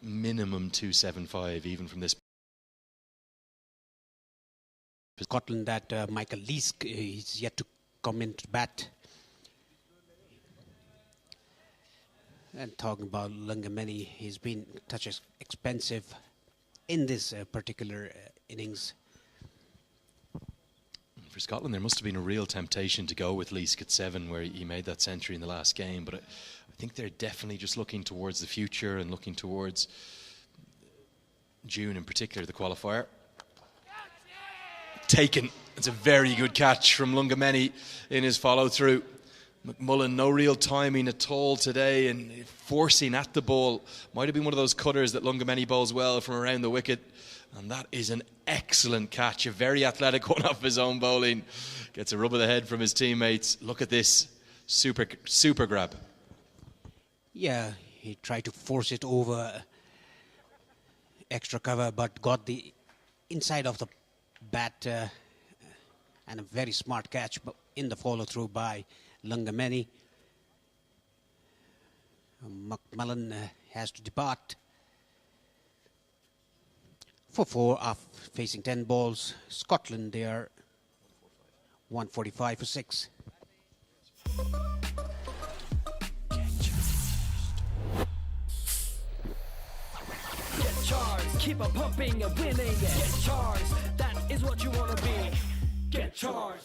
minimum 275 even from this. Scotland that Michael Leask is yet to come into bat. And talking about Lungameni, he's been touch expensive in this particular innings. For Scotland, there must have been a real temptation to go with Leask at 7, where he made that century in the last game. But I think they're definitely just looking towards the future and looking towards June in particular, the qualifier. Taken. It's a very good catch from Lungameni in his follow-through. McMullen, no real timing at all today, and forcing at the ball. Might have been one of those cutters that Lungameni bowls well from around the wicket. And that is an excellent catch, a very athletic one off his own bowling. Gets a rub of the head from his teammates. Look at this, super grab. Yeah, he tried to force it over extra cover, but got the inside of the bat and a very smart catch in the follow-through by Lungameni. McMullen has to depart. For 4 facing 10 balls. Scotland, they are 145 for 6. Get charged, keep on pumping and winning. Get charged, that is what you want to be. Get charged.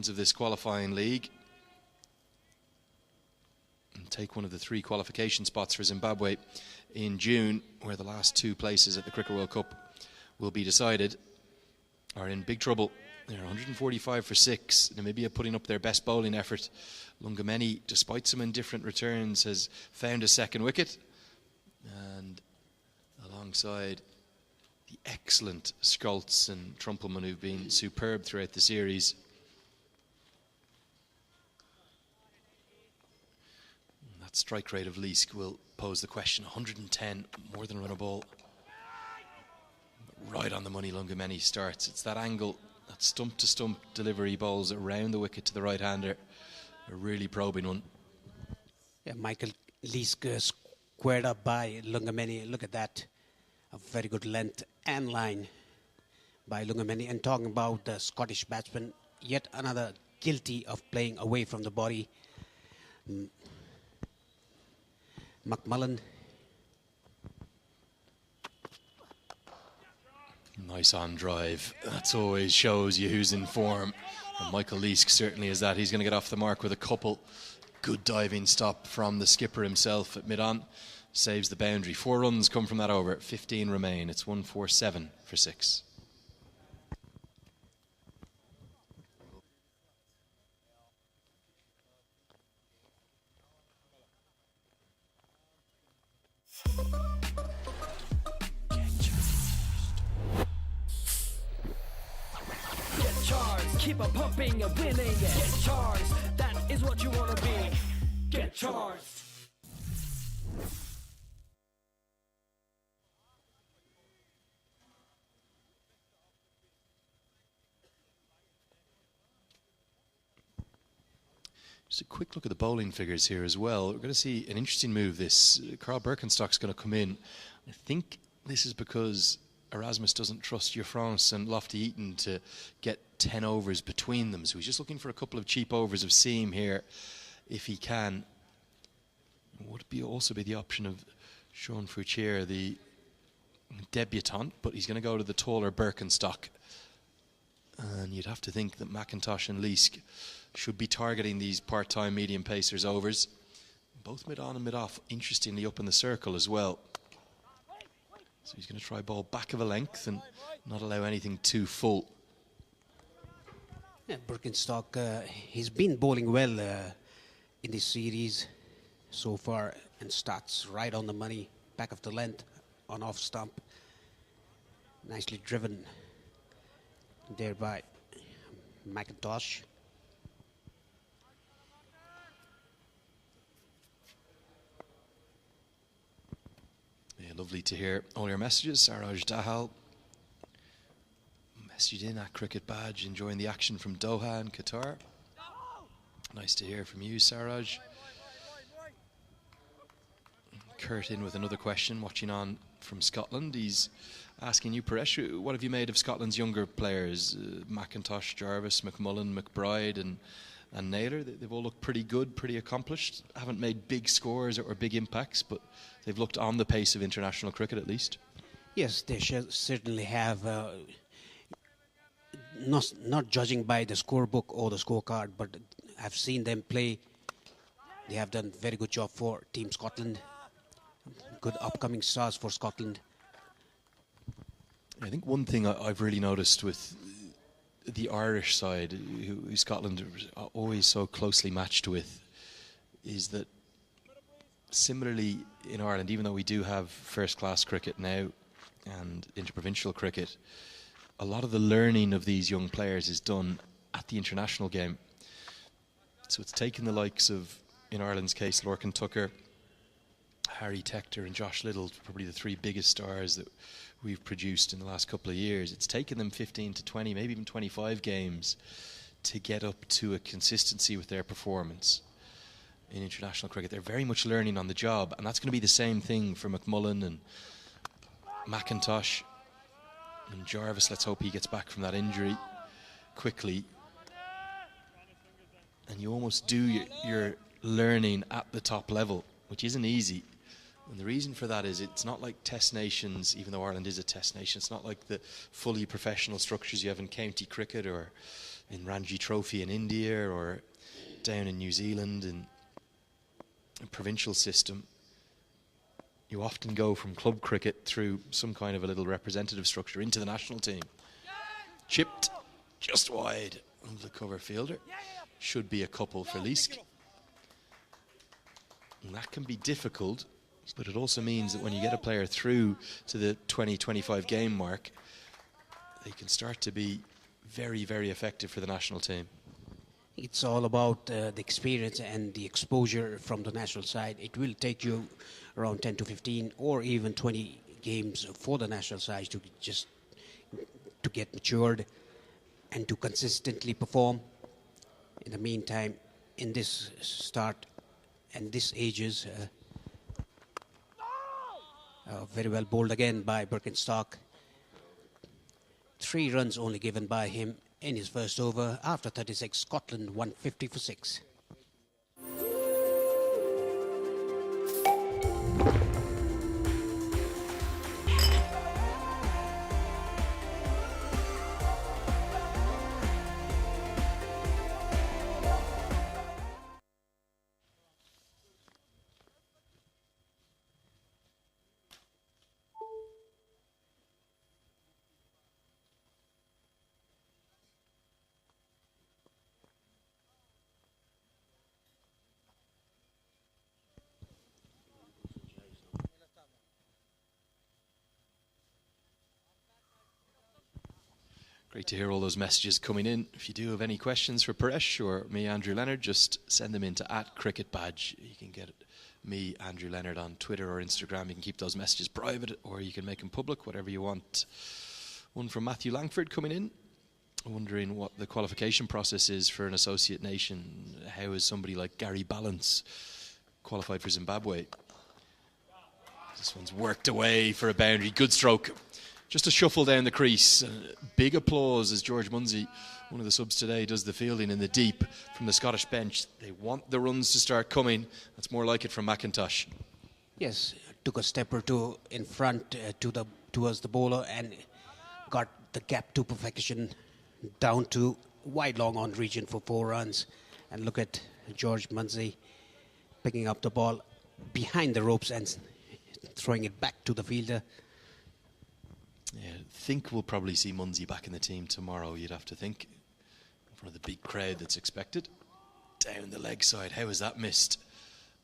Of this qualifying league and take one of the 3 qualification spots for Zimbabwe in June, where the last 2 places at the Cricket World Cup will be decided, are in big trouble. They're 145 for 6. Namibia putting up their best bowling effort. Lungameni, despite some indifferent returns, has found a second wicket, and alongside the excellent Scholz and Trumpelman, who've been superb throughout the series. Strike rate of Leask will pose the question. 110, more than run a ball. Right on the money Lungameni starts. It's that angle, that stump to stump delivery balls around the wicket to the right hander. A really probing one. Yeah, Michael Leask squared up by Lungameni. Look at that. A very good length and line by Lungameni. And talking about the Scottish batsman, yet another guilty of playing away from the body. McMullen. Nice on drive. That always shows you who's in form. And Michael Leask certainly is that. He's going to get off the mark with a couple. Good diving stop from the skipper himself at mid-on. Saves the boundary. 4 runs come from that over. 15 remain. It's 147 for 6. Keep on pumping and winning. Get charged, that is what you want to be. Get charged. Just a quick look at the bowling figures here as well. We're going to see an interesting move. This Carl Birkenstock's going to come in. I think this is because Erasmus doesn't trust Yofrance and Lofty Eaton to get 10 overs between them. So he's just looking for a couple of cheap overs of seam here, if he can. Would also be the option of Sean Fouchier, the debutant, but he's going to go to the taller Birkenstock. And you'd have to think that McIntosh and Leask should be targeting these part-time medium pacers overs. Both mid-on and mid-off, interestingly, up in the circle as well. So he's going to try ball back of a length and not allow anything too full. Yeah, Birkenstock, he's been bowling well in this series. so far and starts right on the money, back of the length, on off stump. Nicely driven there by McIntosh. Yeah, lovely to hear all your messages. Saraj Dahal messaged in at Cricket Badge, enjoying the action from Doha and Qatar. Nice to hear from you, Saraj. Kurt in with another question, watching on from Scotland. He's asking you, Paresh, what have you made of Scotland's younger players? McIntosh, Jarvis, McMullen, McBride and Naylor. They've all looked pretty good, pretty accomplished. Haven't made big scores or big impacts, but they've looked on the pace of international cricket at least. Yes, they certainly have. Not judging by the scorebook or the scorecard, but I've seen them play. They have done a very good job for Team Scotland. Good upcoming stars for Scotland. I think one thing I've really noticed with the Irish side, who Scotland are always so closely matched with, is that similarly in Ireland, even though we do have first-class cricket now and interprovincial cricket, a lot of the learning of these young players is done at the international game. So it's taken the likes of, in Ireland's case, Lorcan Tucker, Harry Tector and Josh Little, probably the three biggest stars that we've produced in the last couple of years. It's taken them 15 to 20, maybe even 25 games to get up to a consistency with their performance in international cricket. They're very much learning on the job, and that's going to be the same thing for McMullen and McIntosh and Jarvis. Let's hope he gets back from that injury quickly. And you almost do your learning at the top level, which isn't easy. And the reason for that is it's not like test nations, even though Ireland is a test nation, it's not like the fully professional structures you have in county cricket or in Ranji Trophy in India or down in New Zealand in a provincial system. You often go from club cricket through some kind of a little representative structure into the national team. Chipped just wide of the cover fielder. Should be a couple for Leask. And that can be difficult, but it also means that when you get a player through to the 20-25 game mark, they can start to be very, very effective for the national team. It's all about the experience and the exposure from the national side. It will take you around 10 to 15 or even 20 games for the national side to get matured and to consistently perform. In the meantime, in this start and this ages, very well bowled again by Birkenstock. 3 runs only given by him in his first over. After 36, Scotland 150 for 6. Great to hear all those messages coming in. If you do have any questions for Paresh or me, Andrew Leonard, just send them into @cricketbadge. You can get me, Andrew Leonard, on Twitter or Instagram. You can keep those messages private or you can make them public, whatever you want. One from Matthew Langford coming in, wondering what the qualification process is for an associate nation. How is somebody like Gary Balance qualified for Zimbabwe? This one's worked away for a boundary. Good stroke. Just a shuffle down the crease. Big applause as George Munsey, one of the subs today, does the fielding in the deep from the Scottish bench. They want the runs to start coming. That's more like it from McIntosh. Yes, took a step or two in front towards the bowler and got the gap to perfection down to wide long on region for 4 runs. And look at George Munsey picking up the ball behind the ropes and throwing it back to the fielder. Yeah, I think we'll probably see Munsey back in the team tomorrow, you'd have to think, in front of the big crowd that's expected. Down the leg side, how is that missed?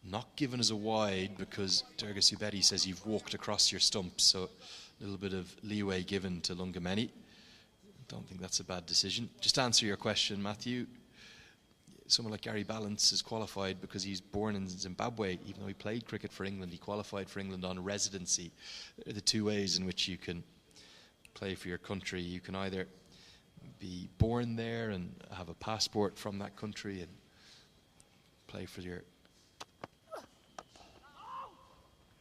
not given as a wide because Durga Subedi says you've walked across your stump, so a little bit of leeway given to Lungameni. Don't think that's a bad decision. Just to answer your question, Matthew, someone like Gary Ballance is qualified because he's born in Zimbabwe. Even though he played cricket for England, he qualified for England on residency. They're the two ways in which you can play for your country. You can either be born there and have a passport from that country and play for your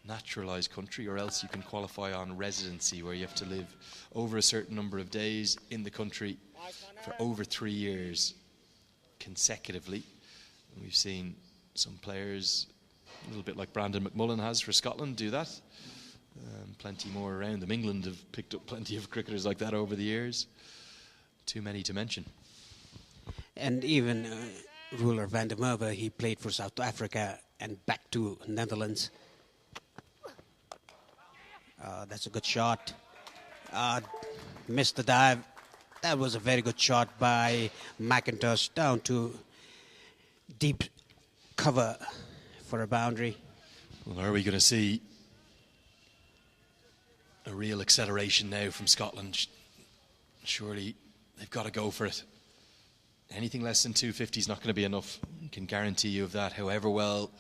naturalized country, or else you can qualify on residency, where you have to live over a certain number of days in the country for over 3 years consecutively. And we've seen some players, a little bit like Brandon McMullen has for Scotland, do that. Plenty more around them. England have picked up plenty of cricketers like that over the years. Too many to mention. And even Ruler van der Merwe, he played for South Africa and back to Netherlands. That's a good shot. Missed the dive. That was a very good shot by McIntosh down to deep cover for a boundary. Well, are we going to see a real acceleration now from Scotland? Surely they've got to go for it. Anything less than 250 is not going to be enough. I can guarantee you of that. However well